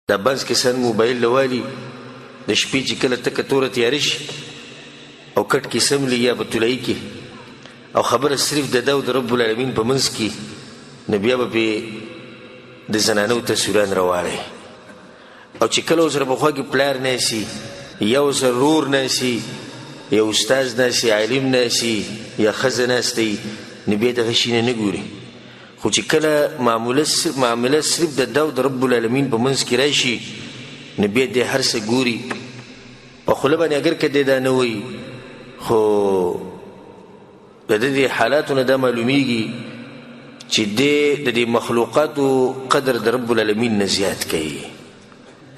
دا بنس کې سن موبایل لوالي د شپې چې کله تکه توره تیاره شي او کټ کې سملي یا په تولایي کې او خبره صرف د ده او د رب العالمین په منځ کې نو بیا به پرې د زنانو تصویران راواړی او چې کله ورسره پخوا کې پلار ناسي یا ورسره رور ناسي یا استاذ ناسي عالم ناسي یا ښځه ناستی نو بیا دغه شي نه ګوري خو چې کله معامله صرف د ده او د رب العالمین په منځ کې راشي نو بیا دی هر څه ګوري په خوله باندې اگر که دی دا نه وایي خو د دې حالاتو نه دا معلومیږي چې دی د دې مخلوقاتو قدر د رب العالمین نه زیات کوي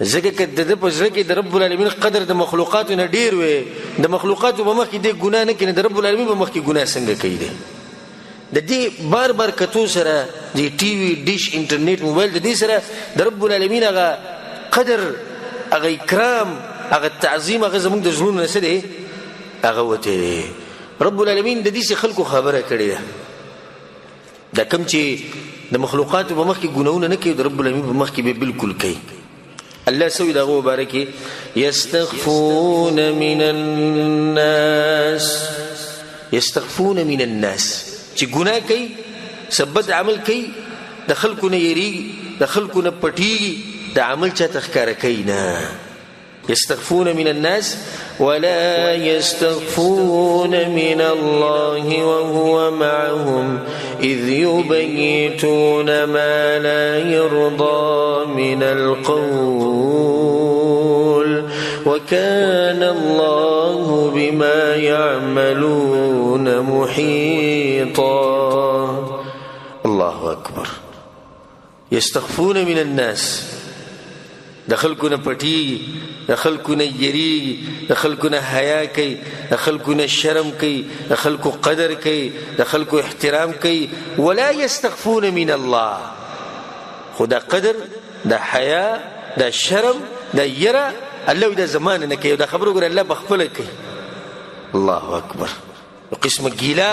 ځکه که د ده په زړه کې د رب العالمین قدر د مخلوقاتو نه ډېر وی د مخلوقاتو په مخ کې دی ګناه نه کوي د رب العالمین په مخ کې ګناه څنګه کوي دی د دې بار بار کتو سره د ټي وي ډیش انټرنیټ موبایل د دې سره د رب العالمین هغه قدر هغه اکرام هغه تعظیم هغه زموږ د زړونو نه څه دی هغه وتی دی رب العالمین د دې خلکو خبره کړې ده دا کوم چې د مخلوقاتو په مخ کې ګناهونه نه کوي د رب العالمین په مخ کې به بالکل کوي الله سوي دغه مبارکي یستخفون من الناس چې ګناه کوي سبد عمل کوي د خلکو نه یریږي د خلکو نه پټیږي د عمل چاته ښکاره کوي نه يستخفون من الناس ولا يستخفون من الله وهو معهم إذ يبيتون ما لا يرضى من القول وكان الله بما يعملون محيطا الله أكبر يستخفون من الناس د خلکو نه پټي د خلکو نه یری د خلکو نه حیا کوي د خلکو نه شرم کوي د خلکو قدر کوي د خلکو احترام کوي ولا يستخفون من الله خدا قدر د حیا د شرم د یره الله د زمانه نه کوي د خبرو ګره الله بخپل کوي الله اکبر قسمه ګیلا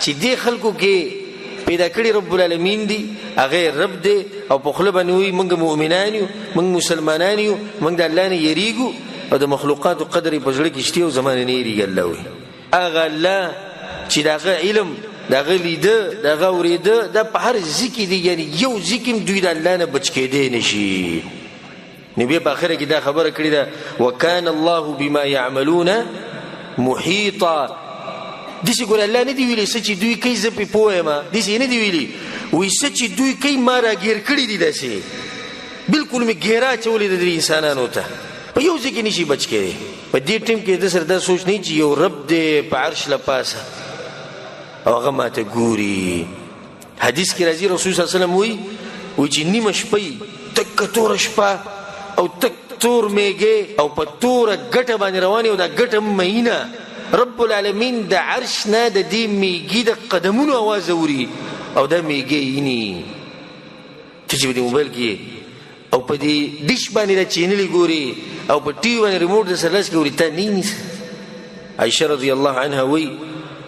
چې دی خلکو کې پیدا کړی رب العالمین دی هغه رب دی او په خله باندې وي موږ مؤمنان یو موږ مسلمانان یو موږ د الله نه یریږو او د مخلوقات قدر په ځړ کې شته او زمانه نه یریږي الله وي هغه الله چې دغه علم دغه لیده دغه اوریده د په هر ذکر دی یعنی یو ذکر دوی د الله نه بچ کېدې نشي نبی په اخر کې دا خبره کړې ده وکانه الله بما يعملون محيطا دیسی ګور الله نه دی ویلي چې دوی کوي زه په پوهه دیسی نه دی ویلي وای چې دوی کوي ما را ګیر کړی دي داسې بالکل می ګیرا چولې د انسانانو ته په یو ځکه نشي بچ کېږي په دې ټیم کې د سر دا سوچ نه چې یو رب دې په عرش لپاسه او هغه ماته ګوري حدیث کې راځي رسول صلی الله علیه وسلم وای چې نیمه شپه تک تور شپه او تک تور میګه او په تور ګټه باندې رواني او دا ګټه مینه رب العالمین د عرش نه د دې میګي د قدمونو आवाज اوري او دا میګي یني چې په دې موبایل کې او په دې ډیش باندې د چینل ګوري او په ټي وي باندې ریموټ د سرلاس کې ورته نه عائشہ رضی الله عنها وی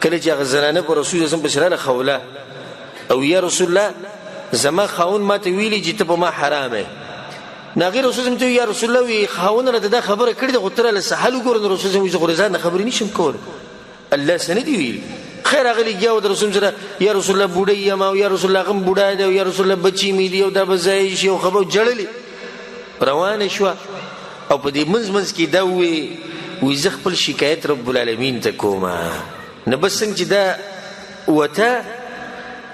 کله چې غزنانه پر رسول الله صلی الله خوله او یا رسول الله زما خاون ماته ویلي چې ته په ما حرامه ناغیر رسول الله یا رسول الله وی خاون را دا خبره کړې د غتره له سحل ګورن رسول الله وی غرزان خبرې نشم کول الله سندي ویل خیر اغلی جاو د رسول سره یا رسول الله بوډۍ یم او یا رسول الله غم بوډا دی او یا رسول الله بچی می دی او دا بځای شي او خبر جړلې روانه شو او په دې منځ کې دا وی زه خپل شکایت رب العالمین ته کوم نه بس څنګه چې دا وته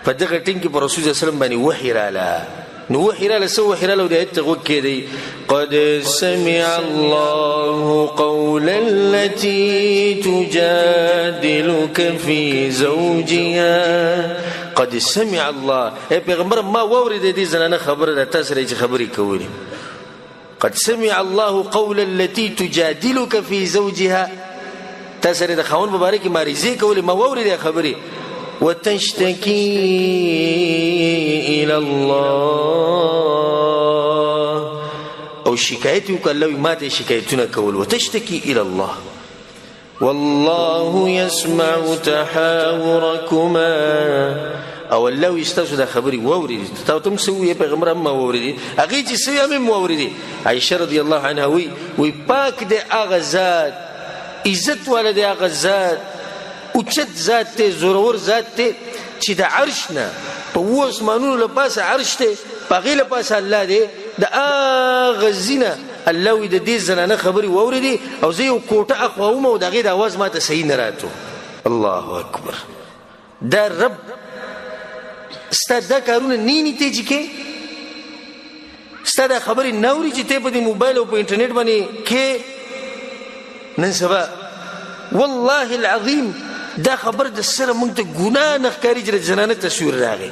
په دغه ټینګ کې پر رسول الله صلی الله علیه وسلم باندې وحی رااله نو وحیراله سو وحیراله د ایت غوږ کې دی قد سمع الله قول التي تجادلك في زوجها قد سمع الله اے پیغمبر ما وورید دې زنانه خبره ده تاسو رې خبرې کولې قد سمع الله قول التي تجادلك في زوجها تاسو رې د خاون مبارک مریضي کولې ما وورید خبرې وتشتكي إلى الله أو شكايتي وكالله ما شكايتنا كول وتشتكي إلى الله والله يسمع تحاوركما او الله وي ستاسو دا خبرې واورېدې تا ته هم څه وویې پیغمبر هم ما واورېدې هغې چې څه وي هم واورېدې عایشه رضی الله عنها وی پاک دی هغه ذات عزت والا دی هغه ذات اوچت ذات دی زورور ذات دی چې د عرش نه په اووه اسمانونو له پاسه عرش دی په هغې له پاسه الله دی د هغه ځینه الله وی د دې زنانه خبرې واورېدې او زه یو کوټه اخوا وم او د هغې د اواز ما ته صحیح نه راتو الله اکبر دا رب ستا دا کارونه نینی ته چې کې ستا دا خبرې ناوري چې ته په دې موبایل او په انټرنیټ باندې کې نن سبا والله العظیم دا خبر د سره موږ ته ګناه نه ښکاري چې د زنانه تصویر راغی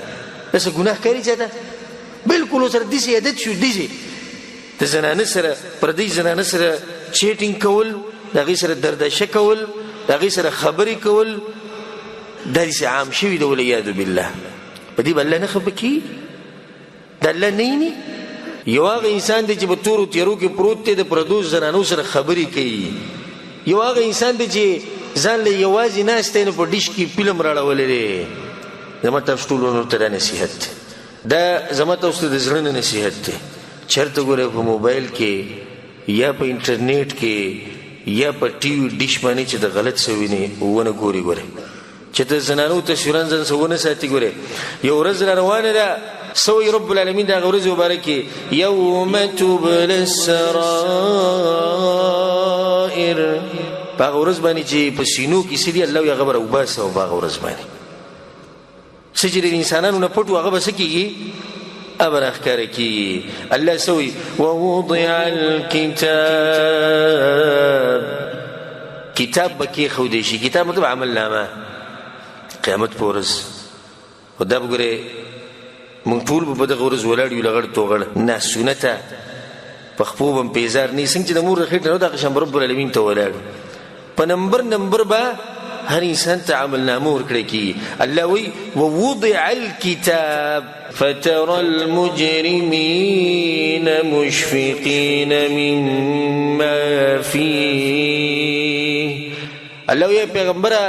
داسې ګناه ښکاري چاته بلکل ورسره داسې عادت شو داسې د زنانه سره پردۍ زنانه سره چیټینګ کول د هغې سره دردشه کول د هغې سره خبرې کول دا داسې عام شوي ده والعیاذ بالله په دې به الله نه خفه کېږي د الله نه ویني یو هغه انسان دی چې په تورو تیارو کې پروت دی د پردو زنانو سره خبرې کوي یو هغه انسان دی چې ځان له یوازې ناست دی نو په ډیش کې فلم راړولی دی زما تاسو ټولو ته دا نصیحت دی دا زما تاسو ته د زړه نه نصیحت دی چېرته ګورئ په موبایل کې یا په انټرنیټ کې یا په ټي وي ډیش باندې چې د غلط څه ویني ونه ګورئ چې د زنانو تصویران ځان څه ونه ساتي ګورئ یو ورځ را روانه ده سوی رب العالمین دا غورز مبارکی یوم تبلی السرائر پا غورز بانی چی پا سینو کسی دی اللہ یا غبر اوباس و پا غورز بانی سجر انسانانو نپٹو اغبا سکی گی ابر اخکار کی اللہ سوی ووضع الكتاب کتاب بکی خودشی کتاب مطلب عمل نامه قیامت پورز و دا بگره مونږ ټول به دغه ورځ ولاړ یو لغړ توغړ ناسونه ته په خپو به پیزار نه څنګه چې د مور خېټه نو د قشم رب العالمین ته ولاړ په نمبر به هر انسان ته عمل نامه ورکړي کی الله وی ووضع الكتاب فترى المجرمين مشفقين مما فيه الله وی پیغمبره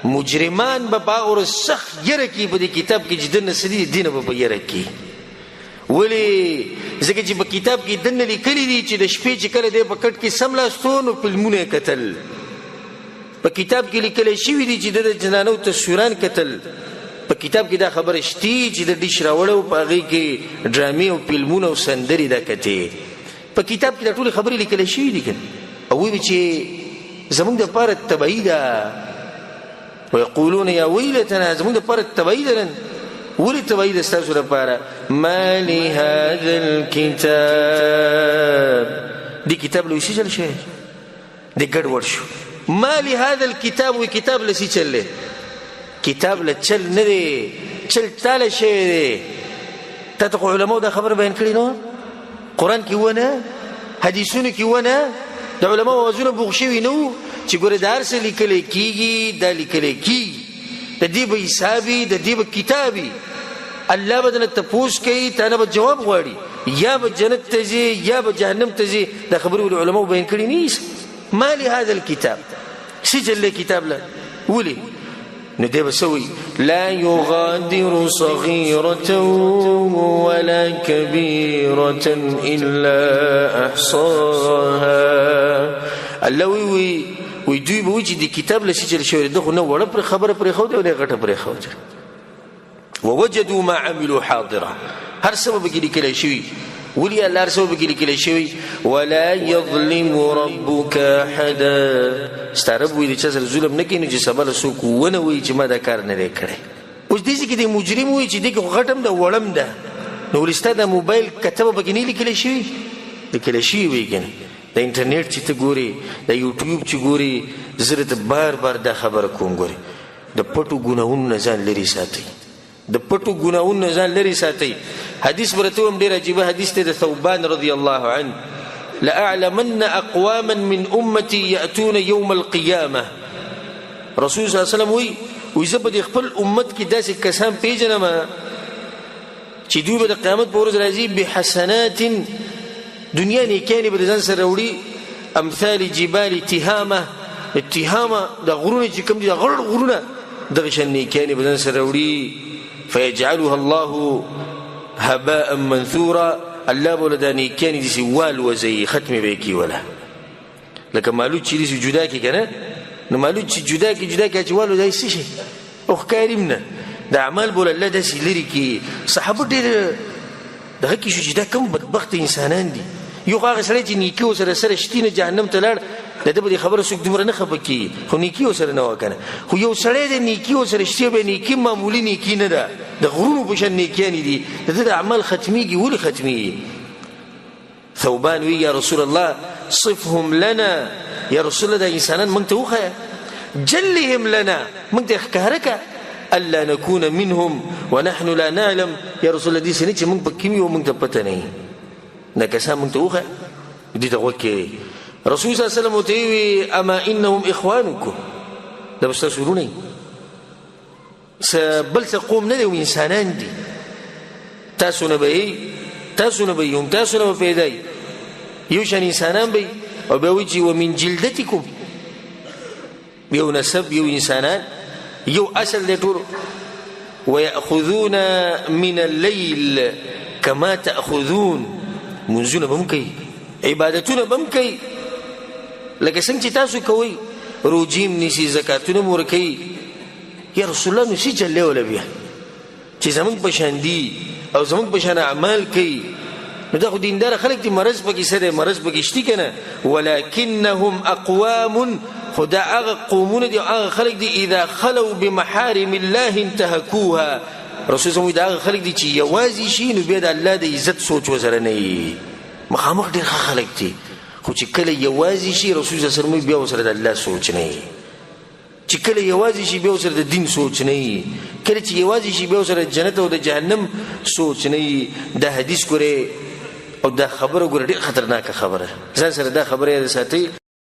مجرمان به باور سخت یره کی په دې کتاب کې جدن نسلی دین به یره کی ولی ځکه چې په کتاب کې دن لیکلي دي چې د شپې چې کله دی په کټ کې سملاستون او فلمونه کتل په کتاب کې لیکل شوی دي چې د جنانو تصویران کتل په کتاب کې دا خبره شتي چې د ډیش راوړو په هغې کې ډرامې او فلمونه او سندرې دا کتې په کتاب کې دا ټولې خبرې لیکل شوي دي او وی چې زموږ دپاره تبعي ده ويقولون يا ويلتنا زمون د پاره تبعید لن ولې تبعید استاسو لپاره ما لهذا الكتاب دي کتاب له شي چل شي دي ګډ ور شو ما لهذا الكتاب وي کتاب له شي چل کتاب له چل نه دي چل تعالی شي ته علماء دا خبر بیان کړي نو قران کې ونه حدیثونه کې ونه د علماء وازونه بوغشوي نو چې ګوره د هر څه لیکلی کېږي دا لیکلی کېږي د دې به حسابي د دې به کتابي الله به دنه تپوس کوي تا نه به جواب غواړي یا به جنت ته ځي یا به جهنم ته ځي دا خبرې ولې علماو بیان کړي نه ما لهذا الكتاب څه جل کتاب له ولې نو دی به سوي لا يغادر صغيرة ولا كبيرة إلا أحصاها الله وی دوی به وي چې د کتاب له سجل شوی ده خو نه وړه پرې خبره پرې ښودې او نه غټه پرې ښودې ووجدوا ما عملوا حاضرا هر څه به پکې لیکلی شوي ولې الله هر څه به پکې لیکلی شوي ولا يظلم ربك احدا ستا رب وایي د چا سره ظلم نه کوي نو چې سبا له څوک ونه وایي چې ما دا کار نه دی کړی اوس دې کې د مجرم وایي چې دې کې خو غټم ده وړم ده نو ولې ستا د موبایل کتبه پکې نه لیکلی شوي لیکلی شوي وایي که نه د انټرنیټ چې ته ګورې د یوټیوب چې ګورې زه درته بار دا خبره کوم ګورې د پټو ګناهونو نه ځان لرې ساتئ د پټو ګناهونو نه ځان لرې ساتئ حدیث برته هم ډېر عجیبه حدیث دی د ثوبان رضی الله عنه لأعلمن اقواما من امتي يأتون يوم القيامه رسول صلی الله علیه وسلم وی زه به د خپل امت کې داسې کسان پیژنم چې دوی به د قیامت په ورځ راځي بحسنات دنیا نیکیانې به د ځان سره راوړي امثال جبال تهامه د غرونه چې کوم دي د غړ غرونه دغه شان نیکیانې بدن سره وړي فیجعلها الله هباء منثورا الله بوله دا نیکیانې داسې والوزي ختمې به یې کړي وله لکه مالوچ چې داسې جدا کړي که نه نو مالوچ چې جدا کړي چې والوزي څه شي او ښکاري هم نه د اعمال بوله الله داسې لرې کړي صحابه ډېر دغه کې شو چې دا کوم بدبخته انسانان دي یو هغه سړی چې نیکي ورسره سره شتي نه جهنم ته لاړ د ده به دې خبره څوک دومره نه خفه کېږي خو نیکي ورسره نه وه که نه خو یو سړی د نیکي ورسره شتي به نیکي معمولي نیکي نه ده د غرونو په شان نیکیانې دي د ده د اعمال ختمیږي ولې ختمیږي ثوبان وی یا رسول الله صفهم لنا یا رسول الله دا انسانان موږ ته وښیه جلهم لنا موږ ته ښکاره که الا نكون منهم ونحن لا نعلم یا رسول الله دې سنې چې موږ پکې یو موږ ته پته نه وي نه کسان موږ ته وښیه دې ته غوږ کړې رسول صلی الله علیه وسلم ورته وویل اما انهم اخوانکم دا به ستاسو وروڼه بل څه قوم نه دی انسانان دي تاسو نه به تاسو نه به هم تاسو نه به پیدا یو شان انسانان به او بیا وایي چې ومن جلدتکم یو نسب یو انسانان یو اصل دی ټولو ویأخذون من الليل کما تأخذون منځونه به هم کوي عبادتونه به هم کوي لکه څنګه چې تاسو کوئ روجې م نیسي زکاتونه م ورکوي یا رسول الله نو څه چلې وله بیا چې زموږ په شان دي او زموږ په شان اعمال کوي نو دا خو دینداره خلک دي مرض پکې څه دی مرض پکې شتي که نه ولکنهم اقوام خو دا هغه قومونه دي هغه خلک دي اذا خلوا بمحارم الله انتهکوها رسول الله دا هغه خلک دي چې یوازې شي نو بیا د الله د عزت سوچ ورسره نه وي مخامخ ډېر ښه خلک دي خو چې کله یوازې شي رسول الله صلی الله علیه وسلم بیا ورسره د الله سوچ نه وي چې کله یوازې شي بیا ورسره د دین سوچ نه وي کله چې یوازې شي بیا ورسره د جنت او د جهنم سوچ نه وي دا حدیث ګورې او دا خبره ګوره ډېر خطرناکه خبره ځان سره دا خبره یاد ساتئ